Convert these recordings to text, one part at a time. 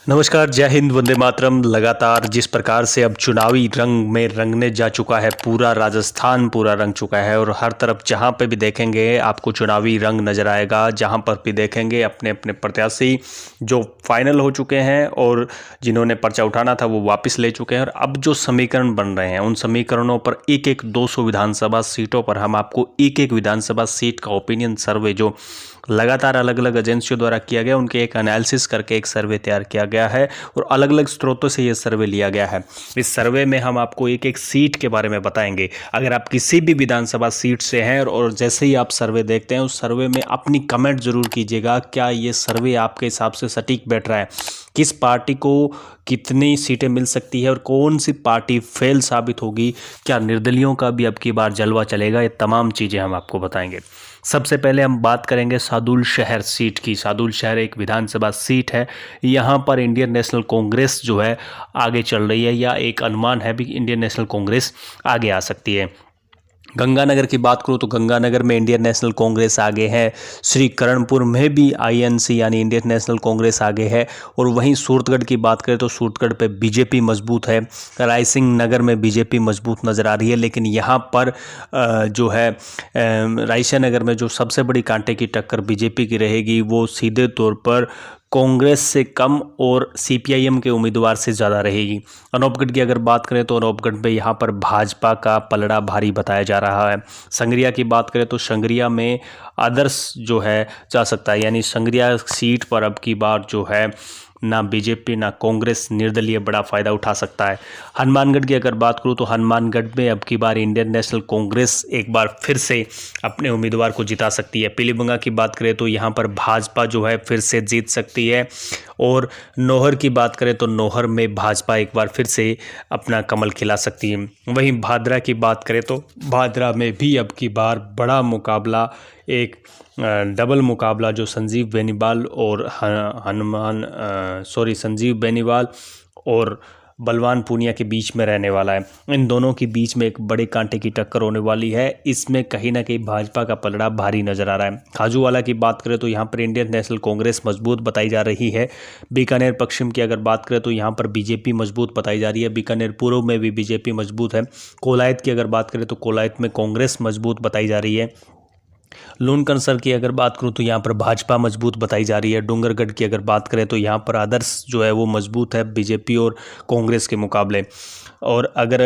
नमस्कार, जय हिंद, वंदे मातरम। लगातार जिस प्रकार से अब चुनावी रंग में रंगने जा चुका है, पूरा राजस्थान पूरा रंग चुका है और हर तरफ जहां पे भी देखेंगे आपको चुनावी रंग नज़र आएगा। जहां पर भी देखेंगे अपने अपने प्रत्याशी जो फाइनल हो चुके हैं और जिन्होंने पर्चा उठाना था वो वापस ले चुके हैं। और अब जो समीकरण बन रहे हैं उन समीकरणों पर एक एक 200 विधानसभा सीटों पर हम आपको एक एक विधानसभा सीट का ओपिनियन सर्वे जो लगातार अलग अलग एजेंसियों द्वारा किया गया, उनके एक एनालिसिस करके एक सर्वे तैयार किया गया है और अलग अलग स्रोतों से ये सर्वे लिया गया है। इस सर्वे में हम आपको एक एक सीट के बारे में बताएंगे। अगर आप किसी भी विधानसभा सीट से हैं और जैसे ही आप सर्वे देखते हैं उस सर्वे में अपनी कमेंट जरूर कीजिएगा, क्या ये सर्वे आपके हिसाब से सटीक बैठ रहा है, किस पार्टी को कितनी सीटें मिल सकती है और कौन सी पार्टी फेल साबित होगी, क्या निर्दलियों का भी अब की बार जलवा चलेगा, ये तमाम चीज़ें हम आपको बताएंगे। सबसे पहले हम बात करेंगे सादुल शहर सीट की। सादुल शहर एक विधानसभा सीट है। यहाँ पर इंडियन नेशनल कांग्रेस जो है आगे चल रही है, या एक अनुमान है भी इंडियन नेशनल कांग्रेस आगे आ सकती है। गंगानगर की बात करूँ तो गंगानगर में इंडियन नेशनल कांग्रेस आगे है। श्री करणपुर में भी आईएनसी यानी इंडियन नेशनल कांग्रेस आगे है। और वहीं सूरतगढ़ की बात करें तो सूरतगढ़ पे बीजेपी मजबूत है। रायसिंह नगर में बीजेपी मजबूत नज़र आ रही है, लेकिन यहाँ पर जो है रायसिंह नगर में जो सबसे बड़ी कांटे की टक्कर बीजेपी की रहेगी वो सीधे तौर पर कांग्रेस से कम और सीपीआईएम के उम्मीदवार से ज़्यादा रहेगी। अनूपगढ़ की अगर बात करें तो अनूपगढ़ में यहाँ पर भाजपा का पलड़ा भारी बताया जा रहा है। संगरिया की बात करें तो संगरिया में आदर्श जो है जा सकता है, यानी संगरिया सीट पर अब की बार जो है ना बीजेपी ना कांग्रेस निर्दलीय बड़ा फ़ायदा उठा सकता है। हनुमानगढ़ की अगर बात करूँ तो हनुमानगढ़ में अब की बार इंडियन नेशनल कांग्रेस एक बार फिर से अपने उम्मीदवार को जिता सकती है। पीलीभंगा की बात करें तो यहाँ पर भाजपा जो है फिर से जीत सकती है। और नौहर की बात करें तो नौहर में भाजपा एक बार फिर से अपना कमल खिला सकती है। वहीं भादरा की बात करें तो भादरा में भी अब की बार बड़ा मुकाबला, एक डबल मुकाबला जो संजीव बेनीवाल और संजीव बेनीवाल और बलवान पूनिया के बीच में रहने वाला है। इन दोनों के बीच में एक बड़े कांटे की टक्कर होने वाली है। इसमें कहीं ना कहीं भाजपा का पलड़ा भारी नजर आ रहा है। खाजूवाला की बात करें तो यहाँ पर इंडियन नेशनल कांग्रेस मजबूत बताई जा रही है। बीकानेर पश्चिम की अगर बात करें तो यहाँ पर बीजेपी मजबूत बताई जा रही है। बीकानेर पूर्व में भी बीजेपी मजबूत है। कोलायत की अगर बात करें तो कोलायत में कांग्रेस मजबूत बताई जा रही है। लूनकनसर की अगर बात करूं तो यहाँ पर भाजपा मजबूत बताई जा रही है। डूंगरगढ़ की अगर बात करें तो यहाँ पर आदर्श जो है वो मजबूत है बीजेपी और कांग्रेस के मुकाबले। और अगर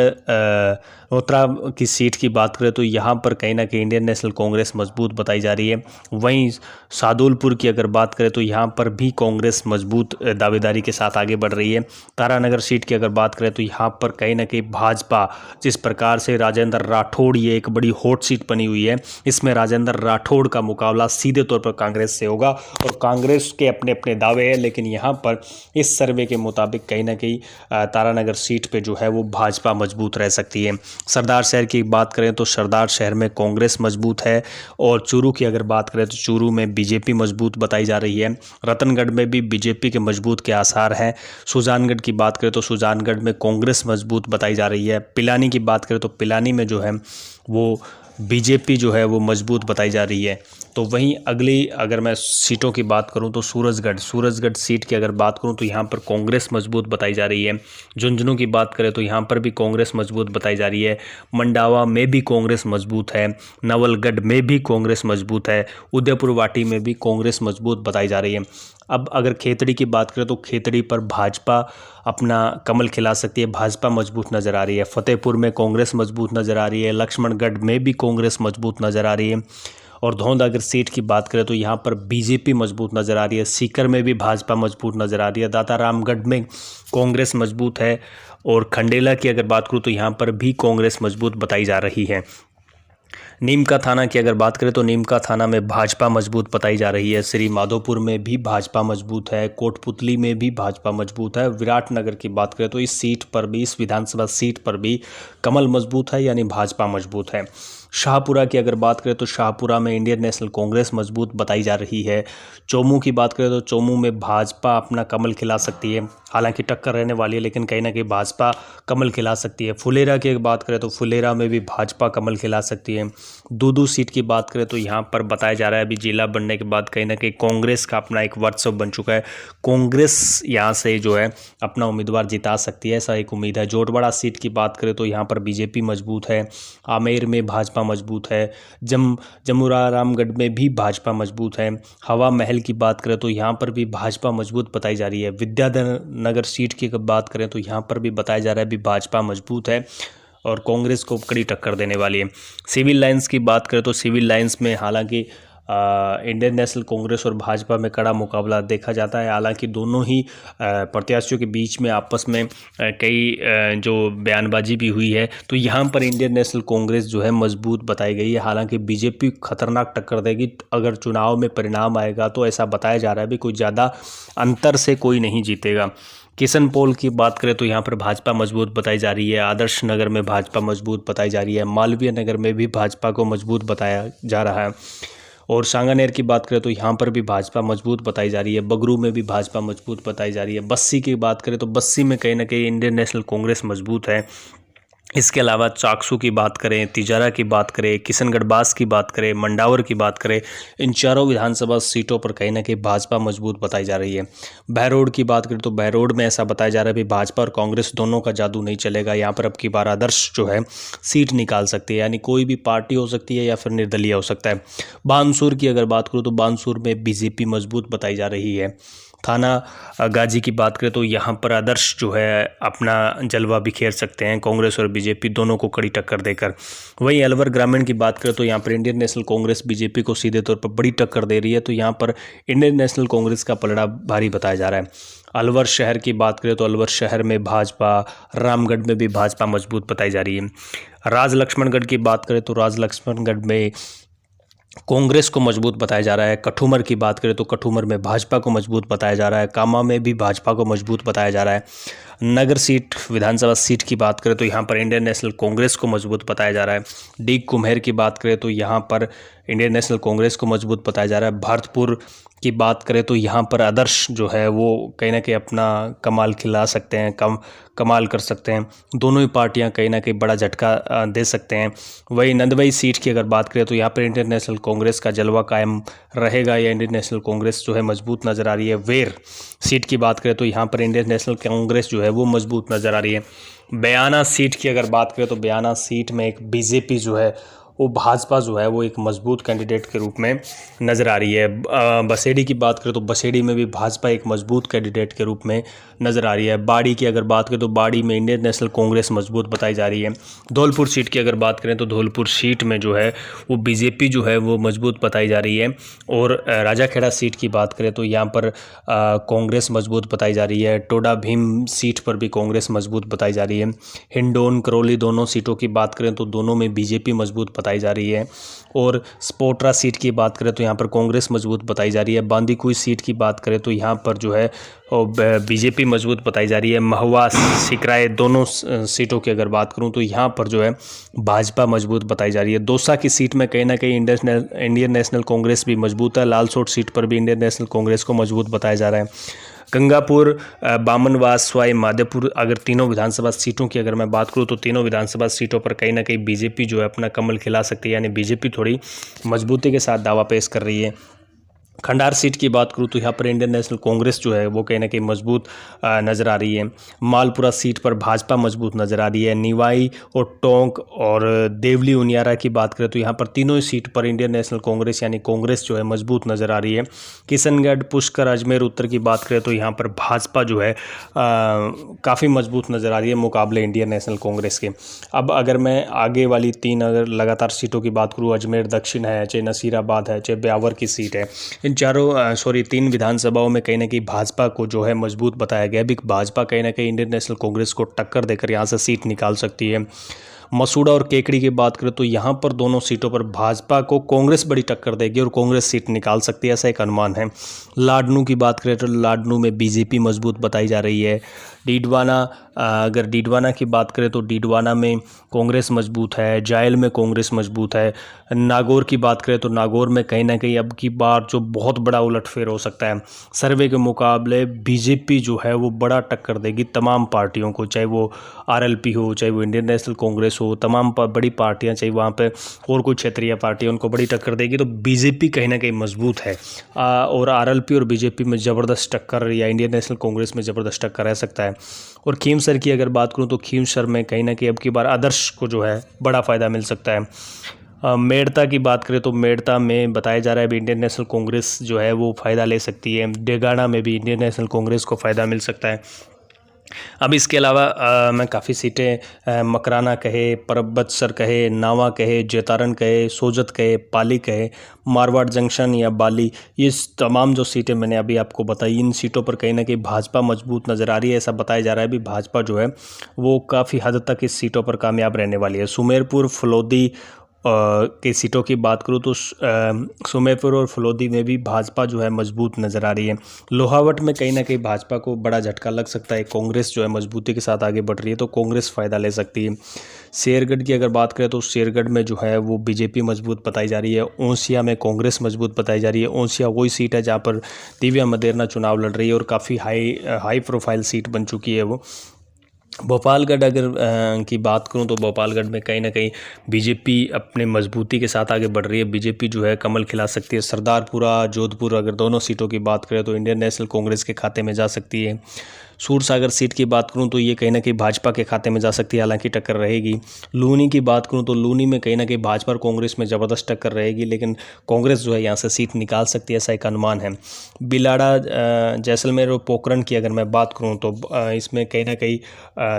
रोहतरा की सीट की बात करें तो यहाँ पर कहीं ना कहीं इंडियन नेशनल कांग्रेस मजबूत बताई जा रही है। वहीं सादुलपुर की अगर बात करें तो यहाँ पर भी कांग्रेस मजबूत दावेदारी के साथ आगे बढ़ रही है। तारानगर सीट की अगर बात करें तो यहाँ पर कहीं ना कहीं भाजपा, जिस प्रकार से राजेंद्र राठौड़, ये एक बड़ी हॉट सीट बनी हुई है, इसमें राजेंद्र राठौड़ का मुकाबला सीधे तौर पर कांग्रेस से होगा। और कांग्रेस के अपने अपने दावे हैं, लेकिन यहाँ पर इस सर्वे के मुताबिक कहीं ना कहीं तारानगर सीट पे जो है वो भाजपा मजबूत रह सकती है। सरदार शहर की बात करें तो सरदार शहर में कांग्रेस मजबूत है। और चूरू की अगर बात करें तो चूरू में बीजेपी मजबूत बताई जा रही है। रतनगढ़ में भी बीजेपी के मजबूत के आसार हैं। सुजानगढ़ की बात करें तो सुजानगढ़ में कांग्रेस मजबूत बताई जा रही है। पिलानी की बात करें तो पिलानी में जो है वो बीजेपी जो है वो मजबूत बताई जा रही है। तो वहीं अगली अगर मैं सीटों की बात करूं तो सूरजगढ़ सीट की अगर बात करूं तो यहाँ पर कांग्रेस मजबूत बताई जा रही है। झुंझुनू की बात करें तो यहाँ पर भी कांग्रेस मजबूत बताई जा रही है। मंडावा में भी कांग्रेस मजबूत है। नवलगढ़ में भी कांग्रेस मजबूत है। उदयपुर वाटी में भी कांग्रेस मजबूत बताई जा रही है। अब अगर खेतड़ी की बात करें तो खेतड़ी पर भाजपा अपना कमल खिला सकती है, भाजपा मजबूत नज़र आ रही है। फतेहपुर में कांग्रेस मजबूत नज़र आ रही है। लक्ष्मणगढ़ में भी कांग्रेस मजबूत नज़र आ रही है। और धौंध अगर सीट की बात करें तो यहाँ पर बीजेपी मजबूत नज़र आ रही है। सीकर में भी भाजपा मजबूत नज़र आ रही है। दातारामगढ़ में कांग्रेस मजबूत है। और खंडेला की अगर बात करूँ तो यहाँ पर भी कांग्रेस मजबूत बताई जा रही है। नीमका थाना की अगर बात करें तो नीमका थाना में भाजपा मजबूत बताई जा रही है। श्री माधोपुर में भी भाजपा मजबूत है। कोटपुतली में भी भाजपा मजबूत है। विराटनगर की बात करें तो इस सीट पर भी, इस विधानसभा सीट पर भी कमल मजबूत है, यानी भाजपा मजबूत है। शाहपुरा की अगर बात करें तो शाहपुरा में इंडियन नेशनल कांग्रेस मजबूत बताई जा रही है। चोमू की बात करें तो चोमू में भाजपा अपना कमल खिला सकती है, हालांकि टक्कर रहने वाली है लेकिन कहीं ना कहीं भाजपा कमल खिला सकती है। फुलेरा की बात करें तो फुलेरा में भी भाजपा कमल खिला सकती है। दूदू सीट की बात करें तो यहाँ पर बताया जा रहा है अभी जिला बनने के बाद कहीं ना कहीं कांग्रेस का अपना एक वर्चस्व बन चुका है, कांग्रेस यहाँ से जो है अपना उम्मीदवार जिता सकती है, ऐसा एक उम्मीद है। जोटवाड़ा सीट की बात करें तो यहाँ पर बीजेपी मजबूत है, आमेर में भाजपा मजबूत है, जमुरा रामगढ़ में भी भाजपा मजबूत है। हवा महल की बात करें तो यहाँ पर भी भाजपा मजबूत बताई जा रही है। विद्याधर नगर सीट की बात करें तो यहाँ पर भी बताया जा रहा है भी भाजपा मजबूत है और कांग्रेस को कड़ी टक्कर देने वाली है। सिविल लाइंस की बात करें तो सिविल लाइंस में हालांकि इंडियन नेशनल कांग्रेस और भाजपा में कड़ा मुकाबला देखा जाता है, हालांकि दोनों ही प्रत्याशियों के बीच में आपस में कई जो बयानबाजी भी हुई है, तो यहाँ पर इंडियन नेशनल कांग्रेस जो है मजबूत बताई गई है। हालांकि बीजेपी खतरनाक टक्कर देगी, अगर चुनाव में परिणाम आएगा तो ऐसा बताया जा रहा है भी कोई ज़्यादा अंतर से कोई नहीं जीतेगा। किशन पोल की बात करें तो यहाँ पर भाजपा मजबूत बताई जा रही है। आदर्श नगर में भाजपा मजबूत बताई जा रही है। मालवीय नगर में भी भाजपा को मजबूत बताया जा रहा है। और सांगानेर की बात करें तो यहाँ पर भी भाजपा मजबूत बताई जा रही है। बगरू में भी भाजपा मजबूत बताई जा रही है। बस्सी की बात करें तो बस्सी में कहीं ना कहीं इंडियन नेशनल कांग्रेस मजबूत है। इसके अलावा चाकसू की बात करें, तिजारा की बात करें, किशनगढ़ बास की बात करें, मंडावर की बात करें, इन चारों विधानसभा सीटों पर कहीं ना कहीं भाजपा मजबूत बताई जा रही है। बहरोड की बात करें तो बहरोड में ऐसा बताया जा रहा है कि भाजपा और कांग्रेस दोनों का जादू नहीं चलेगा, यहाँ पर अब की बार आदर्श जो है सीट निकाल सकती है, यानी कोई भी पार्टी हो सकती है या फिर निर्दलीय हो सकता है। बानसूर की अगर बात करूँ तो बानसूर में बीजेपी मजबूत बताई जा रही है। थाना गाजी की बात करें तो यहाँ पर आदर्श जो है अपना जलवा बिखेर सकते हैं, कांग्रेस और बीजेपी दोनों को कड़ी टक्कर देकर। वहीं अलवर ग्रामीण की बात करें तो यहाँ पर इंडियन नेशनल कांग्रेस बीजेपी को सीधे तौर पर बड़ी टक्कर दे रही है, तो यहाँ पर इंडियन नेशनल कांग्रेस का पलड़ा भारी बताया जा रहा है। अलवर शहर की बात करें तो अलवर शहर में भाजपा, रामगढ़ में भी भाजपा मजबूत बताई जा रही है। राज लक्ष्मणगढ़ की बात करें तो राज लक्ष्मणगढ़ में कांग्रेस को मजबूत बताया जा रहा है। कठुमर की बात करें तो कठुमर में भाजपा को मजबूत बताया जा रहा है। कामा में भी भाजपा को मजबूत बताया जा रहा है। नगर सीट विधानसभा सीट की बात करें तो यहाँ पर इंडियन नेशनल कांग्रेस को मजबूत बताया जा रहा है। डीग कुम्हेर की बात करें तो यहाँ पर इंडियन नेशनल कांग्रेस को मजबूत बताया जा रहा है। भरतपुर की बात करें तो यहाँ पर आदर्श जो है वो कहीं ना कहीं अपना कमाल खिला सकते हैं, कमाल कर सकते हैं। दोनों ही पार्टियां कहीं ना कहीं बड़ा झटका दे सकते हैं। वही नंदवाई सीट की अगर बात करें तो यहाँ पर इंडियन नेशनल कांग्रेस का जलवा कायम रहेगा या इंडियन नेशनल कांग्रेस जो है मजबूत नज़र आ रही है। वेर सीट की बात करें तो यहाँ पर इंडियन नेशनल कांग्रेस जो है वो मजबूत नज़र आ रही है। बयाना सीट की अगर बात करें तो बयाना सीट में एक बीजेपी जो है वो भाजपा जो है वो एक मजबूत कैंडिडेट के रूप में नज़र आ रही है। बसेड़ी की बात करें तो बसेड़ी में भी भाजपा एक मजबूत कैंडिडेट के रूप में नज़र आ रही है। बाड़ी की अगर बात करें तो बाड़ी में इंडियन नेशनल कांग्रेस मजबूत बताई जा रही है। धौलपुर सीट की अगर बात करें तो धौलपुर सीट में जो है वो बीजेपी जो है वो मजबूत बताई जा रही है। और राजाखेड़ा सीट की बात करें तो यहाँ पर कांग्रेस मजबूत बताई जा रही है। टोडा भीम सीट पर भी कांग्रेस मजबूत बताई जा रही है। हिंडोन करौली दोनों सीटों की बात करें तो दोनों में बीजेपी मजबूत बताई जा रही है। और स्पोट्रा सीट की बात करें तो यहाँ पर कांग्रेस मजबूत बताई जा रही है। बांदीकुई सीट की बात करें तो यहाँ पर जो है बीजेपी मजबूत बताई जा रही है। महुआ सिकराय दोनों सीटों की अगर बात करूँ तो यहाँ पर जो है भाजपा मजबूत बताई जा रही है। दौसा की सीट में कहीं ना कहीं इंडियन नेशनल कांग्रेस भी मजबूत है। लालसोट सीट पर भी इंडियन नेशनल कांग्रेस को मजबूत बताया जा रहा है। गंगापुर, बामनवास, सवाई माधोपुर, अगर तीनों विधानसभा सीटों की अगर मैं बात करूं तो तीनों विधानसभा सीटों पर कहीं ना कहीं बीजेपी जो है अपना कमल खिला सकती है, यानी बीजेपी थोड़ी मजबूती के साथ दावा पेश कर रही है। खंडार सीट की बात करूँ तो यहाँ पर इंडियन नेशनल कांग्रेस जो है वो कहीं ना कहीं मजबूत नज़र आ रही है। मालपुरा सीट पर भाजपा मजबूत नज़र आ रही है। निवाई और टोंक और देवली उनियारा की बात करें तो यहाँ पर तीनों ही सीट पर इंडियन नेशनल कांग्रेस यानी कांग्रेस जो है मजबूत नज़र आ रही है। किशनगढ़, पुष्कर, अजमेर उत्तर की बात करें तो यहाँ पर भाजपा जो है काफ़ी मजबूत नज़र आ रही है मुकाबले इंडियन नेशनल कांग्रेस के। अब अगर मैं आगे वाली तीन अगर लगातार सीटों की बात करूँ, अजमेर दक्षिण है, चाहे नसीराबाद है, चाहे ब्यावर की सीट है, इन तीन विधानसभाओं में कहीं ना कहीं भाजपा को जो है मजबूत बताया गया भी भाजपा कहीं ना कहीं इंडियन नेशनल कांग्रेस को टक्कर देकर यहाँ से सीट निकाल सकती है। मसूड़ा और केकड़ी की बात करें तो यहाँ पर दोनों सीटों पर भाजपा को कांग्रेस बड़ी टक्कर देगी और कांग्रेस सीट निकाल सकती है, ऐसा एक अनुमान है। लाडनू की बात करें तो लाडनू में बीजेपी मजबूत बताई जा रही है। डीडवाना, अगर डीडवाना की बात करें तो डीडवाना में कांग्रेस मजबूत है। जायल में कांग्रेस मजबूत है। नागौर की बात करें तो नागौर में कहीं ना कहीं अब की बार जो बहुत बड़ा उलटफेर हो सकता है। सर्वे के मुकाबले बीजेपी जो है वो बड़ा टक्कर देगी तमाम पार्टियों को, चाहे वो आरएलपी हो, चाहे वो इंडियन नेशनल कांग्रेस हो, तमाम बड़ी पार्टियां, चाहे वहाँ पे और कोई क्षेत्रीय पार्टी, उनको बड़ी टक्कर देगी। तो बीजेपी कहीं ना कहीं मजबूत है और आरएलपी और बीजेपी में ज़बरदस्त टक्कर या इंडियन नेशनल कांग्रेस में ज़बरदस्त टक्कर रह सकता है। और खींवसर की अगर बात करूँ तो खींवसर में कहीं ना कहीं अब की बार आदर्श को जो है बड़ा फ़ायदा मिल सकता है। मेड़ता की बात करें तो मेड़ता में बताया जा रहा है भी इंडियन नेशनल कांग्रेस जो है वो फ़ायदा ले सकती है। डेगाना में भी इंडियन नेशनल कांग्रेस को फ़ायदा मिल सकता है। अब इसके अलावा मैं काफ़ी सीटें मकराना कहे, परबतसर कहे, नावा कहे, जेतारन कहे, सोजत कहे, पाली कहे, मारवाड़ जंक्शन या बाली, ये तमाम जो सीटें मैंने अभी आपको बताई, इन सीटों पर कहीं ना कहीं भाजपा मजबूत नज़र आ रही है। ऐसा बताया जा रहा है भी भाजपा जो है वो काफ़ी हद तक इस सीटों पर कामयाब रहने वाली है। सुमेरपुर, फलोदी की सीटों की बात करूँ तो सुमेरपुर और फलोदी में भी भाजपा जो है मजबूत नज़र आ रही है। लोहावट में कहीं ना कहीं भाजपा को बड़ा झटका लग सकता है। कांग्रेस जो है मजबूती के साथ आगे बढ़ रही है तो कांग्रेस फ़ायदा ले सकती है। शेरगढ़ की अगर बात करें तो शेरगढ़ में जो है वो बीजेपी मजबूत बताई जा रही है। ओसिया में कांग्रेस मजबूत बताई जा रही है। ओसिया वही सीट है जहाँ पर दिव्या मदेरना चुनाव लड़ रही है और काफ़ी हाई प्रोफाइल सीट बन चुकी है वो। भोपालगढ़ अगर की बात करूं तो भोपालगढ़ में कहीं ना कहीं बीजेपी अपने मजबूती के साथ आगे बढ़ रही है। बीजेपी जो है कमल खिला सकती है। सरदारपुरा, जोधपुर, अगर दोनों सीटों की बात करें तो इंडियन नेशनल कांग्रेस के खाते में जा सकती है। सूरसागर सीट की बात करूं तो ये कहीं ना कहीं भाजपा के खाते में जा सकती है, हालांकि टक्कर रहेगी। लूनी की बात करूं तो लूनी में कहीं ना कहीं भाजपा और कांग्रेस में ज़बरदस्त टक्कर रहेगी, लेकिन कांग्रेस जो है यहाँ से सीट निकाल सकती है, ऐसा एक अनुमान है। बिलाड़ा, जैसलमेर और पोखरण की अगर मैं बात करूँ तो इसमें कहीं ना कहीं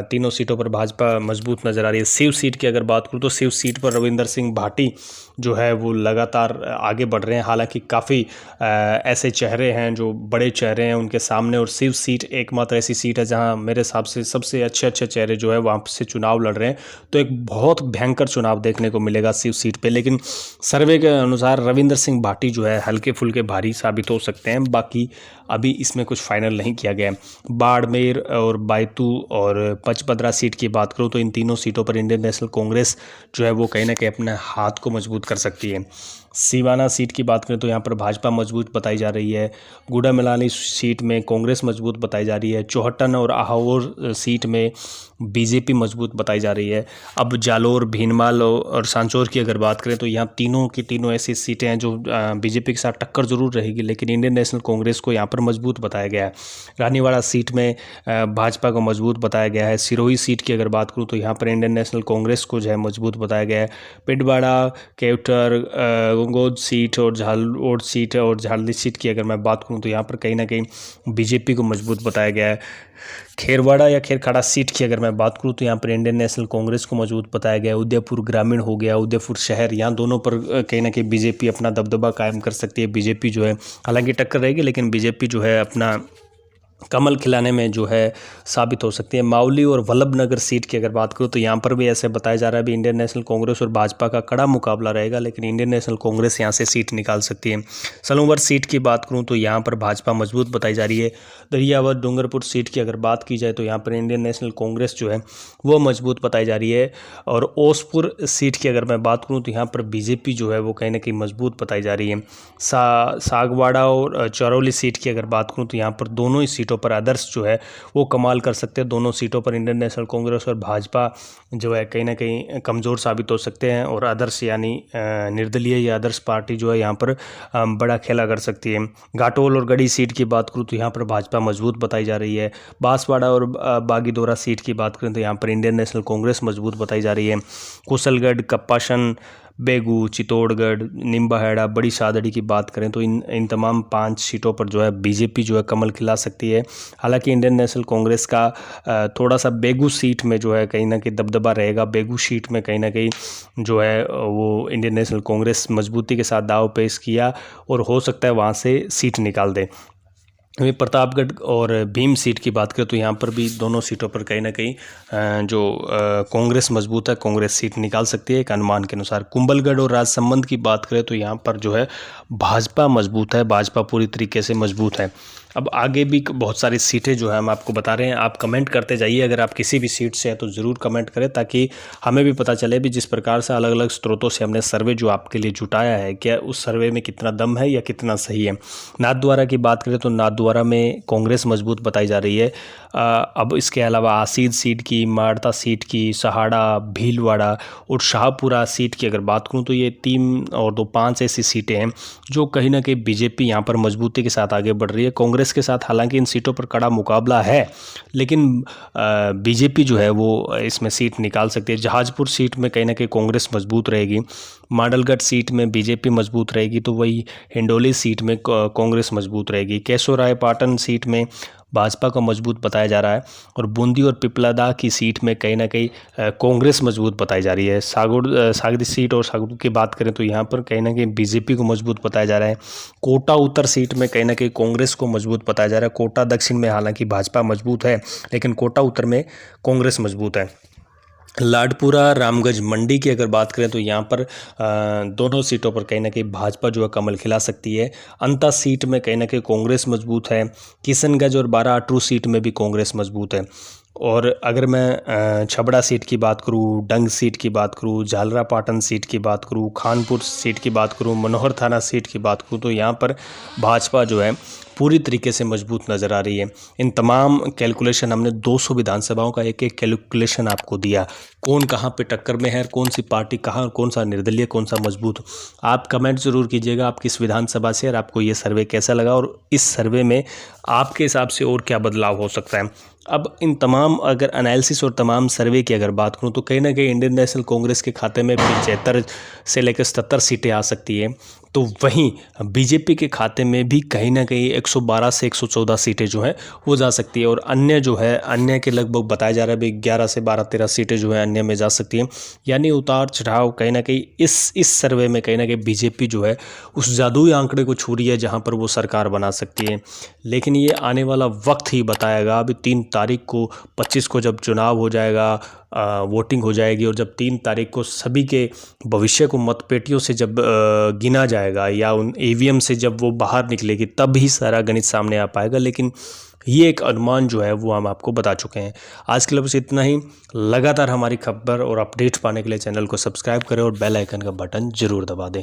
तीनों सीटों पर भाजपा मजबूत नज़र आ रही है। शिव सीट की अगर बात करूँ तो शिव सीट पर रविंदर सिंह भाटी जो है वो लगातार आगे बढ़ रहे हैं, हालांकि काफ़ी ऐसे चेहरे हैं जो बड़े चेहरे हैं उनके सामने, और शिव सीट एकमात्र ऐसी सीट है जहां मेरे हिसाब से सबसे अच्छे चेहरे जो है वहाँ से चुनाव लड़ रहे हैं। तो एक बहुत भयंकर चुनाव देखने को मिलेगा शिव सीट पे, लेकिन सर्वे के अनुसार रविंदर सिंह भाटी जो है हल्के फुल्के भारी साबित हो सकते हैं। बाकी अभी इसमें कुछ फाइनल नहीं किया गया है। बाड़मेर और बैतू और पचपदरा सीट की बात करूँ तो इन तीनों सीटों पर इंडियन नेशनल कांग्रेस जो है वो कहीं ना कहीं अपने हाथ को मजबूत कर सकती है। सिवाना सीट की बात करें तो यहाँ पर भाजपा मजबूत बताई जा रही है। गुड़ामिलानी सीट में कांग्रेस मजबूत बताई जा रही है। चौहटन और आहोर सीट में बीजेपी मजबूत बताई जा रही है। अब जालोर, भीनमाल और सांचौर की अगर बात करें तो यहाँ तीनों की तीनों ऐसी सीटें हैं जो बीजेपी के साथ टक्कर जरूर रहेगी, लेकिन इंडियन नेशनल कांग्रेस को यहाँ पर मजबूत बताया गया है। रानीवाड़ा सीट में भाजपा को मजबूत बताया गया है। सिरोही सीट की अगर बात करूँ तो यहाँ पर इंडियन नेशनल कांग्रेस को जो है मजबूत बताया गया है। पिंडवाड़ा, केवटर, गंगोद सीट और झालवाड़ सीट और झालदी सीट की अगर मैं बात करूं तो यहाँ पर कहीं ना कहीं बीजेपी को मजबूत बताया गया है। खेरवाड़ा या खेरखाड़ा सीट की अगर मैं बात करूं तो यहाँ पर इंडियन नेशनल कांग्रेस को मजबूत बताया गया है। उदयपुर ग्रामीण हो गया, उदयपुर शहर, यहाँ दोनों पर कहीं ना कहीं बीजेपी अपना दबदबा कायम कर सकती है। बीजेपी जो है हालांकि टक्कर रहेगी, लेकिन बीजेपी जो है अपना कमल खिलाने में जो है साबित हो सकती है। मावली और वल्लभनगर सीट की अगर बात करूँ तो यहाँ पर भी ऐसे बताया जा रहा है भी इंडियन नेशनल कांग्रेस और भाजपा का कड़ा मुकाबला रहेगा, लेकिन इंडियन नेशनल कांग्रेस यहाँ से सीट निकाल सकती है। सलूंबर सीट की बात करूँ तो यहाँ पर भाजपा मजबूत बताई जा रही है। दरियावद, डूंगरपुर सीट की अगर बात की जाए तो यहाँ पर इंडियन नेशनल कांग्रेस जो है वो मजबूत बताई जा रही है। और ओसपुर सीट की अगर मैं बात करूँ तो यहाँ पर बीजेपी जो है वो कहीं ना कहीं मजबूत बताई जा रही है। सागवाड़ा और चौरौली सीट की अगर बात करूँ तो यहाँ पर दोनों ही सीटों पर आदर्श जो है वो कमाल कर सकते हैं। दोनों सीटों पर इंडियन नेशनल कांग्रेस और भाजपा जो है कहीं ना कहीं कमज़ोर साबित हो सकते हैं, और आदर्श यानी निर्दलीय या आदर्श पार्टी जो है यहाँ पर बड़ा खेला कर सकती है। घाटोल और गढ़ी सीट की बात करूँ तो यहाँ पर भाजपा मजबूत बताई जा रही है। बांसवाड़ा और बागीदोरा सीट की बात करें तो यहाँ पर इंडियन नेशनल कांग्रेस मजबूत बताई जा रही है। कुशलगढ़, कप्पाशन, बेगू, चित्तौड़गढ़, निम्बाहेड़ा, बड़ी सादड़ी की बात करें तो इन तमाम 5 सीटों पर जो है बीजेपी जो है कमल खिला सकती है। हालांकि इंडियन नेशनल कांग्रेस का थोड़ा सा बेगू सीट में जो है कहीं ना कहीं दबदबा रहेगा। बेगू सीट में कहीं ना कहीं जो है वो इंडियन नेशनल कांग्रेस मजबूती के साथ दाव पेश किया और हो सकता है वहाँ से सीट निकाल दे। वहीं प्रतापगढ़ और भीम सीट की बात करें तो यहाँ पर भी दोनों सीटों पर कहीं ना कहीं जो कांग्रेस मजबूत है, कांग्रेस सीट निकाल सकती है एक अनुमान के अनुसार। कुंभलगढ़ और राजसमंद की बात करें तो यहाँ पर जो है भाजपा मजबूत है, भाजपा पूरी तरीके से मजबूत है। अब आगे भी बहुत सारी सीटें जो है हम आपको बता रहे हैं, आप कमेंट करते जाइए। अगर आप किसी भी सीट से हैं तो ज़रूर कमेंट करें, ताकि हमें भी पता चले भी जिस प्रकार से अलग अलग स्रोतों से हमने सर्वे जो आपके लिए जुटाया है, क्या उस सर्वे में कितना दम है या कितना सही है। नाथद्वारा की बात करें तो नाथद्वारा में कांग्रेस मजबूत बताई जा रही है। अब इसके अलावा आसीद सीट की, माड़ता सीट की, सहाड़ा, भीलवाड़ा और शाहपुरा सीट की अगर बात करूँ तो ये 3 और 2 5 ऐसी सीटें हैं जो कहीं ना कहीं बीजेपी यहाँ पर मजबूती के साथ आगे बढ़ रही है। कांग्रेस के साथ हालांकि इन सीटों पर कड़ा मुकाबला है, लेकिन बीजेपी जो है वो इसमें सीट निकाल सकती है। जहाजपुर सीट में कहीं ना कहीं कांग्रेस मजबूत रहेगी, माडलगढ़ सीट में बीजेपी मजबूत रहेगी, तो वही हिंडोली सीट में कांग्रेस मजबूत रहेगी। केशोरायपाटन सीट में भाजपा को मजबूत बताया जा रहा है, और बूंदी और पिपलादा की सीट में कहीं ना कहीं कांग्रेस मजबूत बताई जा रही है। सागरी सीट और सागुड़ की बात करें तो यहाँ पर कहीं ना कहीं बीजेपी को मजबूत बताया जा रहा है। कोटा उत्तर सीट में कहीं ना कहीं कांग्रेस को मजबूत बताया जा रहा है। कोटा दक्षिण में हालांकि भाजपा मजबूत है, लेकिन कोटा उत्तर में कांग्रेस मजबूत है। लाडपुरा रामगंज मंडी की अगर बात करें तो यहाँ पर दोनों सीटों पर कहीं ना कहीं भाजपा जो है कमल खिला सकती है। अंता सीट में कहीं ना कहीं कांग्रेस मजबूत है। किशनगंज और बारा अटरू सीट में भी कांग्रेस मजबूत है। और अगर मैं छबड़ा सीट की बात करूँ, डंग सीट की बात करूँ, झालरापाटन सीट की बात करूँ, खानपुर सीट की बात करूँ, मनोहर थाना सीट की बात करूँ, तो यहाँ पर भाजपा जो है पूरी तरीके से मजबूत नज़र आ रही है। इन तमाम कैलकुलेशन हमने 200 विधानसभाओं का एक एक कैलकुलेशन आपको दिया, कौन कहाँ पे टक्कर में है, कौन सी पार्टी कहाँ, कौन सा निर्दलीय, कौन सा मजबूत। आप कमेंट ज़रूर कीजिएगा आप किस विधानसभा से, और आपको ये सर्वे कैसा लगा, और इस सर्वे में आपके हिसाब से और क्या बदलाव हो सकता है। अब इन तमाम अगर एनालिसिस और तमाम सर्वे की अगर बात करूं तो कहीं ना कहीं इंडियन नेशनल कांग्रेस के खाते में 75 से लेकर 77 सीटें आ सकती है, तो वहीं बीजेपी के खाते में भी कहीं ना कहीं 112 से 114 सीटें जो हैं वो जा सकती है। और अन्य जो है, अन्य के लगभग बताया जा रहा है भाई 11 से 12-13 सीटें जो है अन्य में जा सकती हैं। यानी उतार चढ़ाव कहीं ना कहीं इस सर्वे में कहीं ना कहीं बीजेपी जो है उस जादुई आंकड़े को छू रही है जहाँ पर वो सरकार बना सकती है। लेकिन ये आने वाला वक्त ही बताएगा। अभी 3 तारीख को 25 को जब चुनाव हो जाएगा, वोटिंग हो जाएगी, और जब 3 तारीख को सभी के भविष्य को मतपेटियों से जब गिना जाएगा या उन ईवीएम से जब वो बाहर निकलेगी, तब ही सारा गणित सामने आ पाएगा। लेकिन ये एक अनुमान जो है वो हम आपको बता चुके हैं। आज के लिए बस इतना ही। लगातार हमारी खबर और अपडेट पाने के लिए चैनल को सब्सक्राइब करें और बेल आइकन का बटन जरूर दबा दें।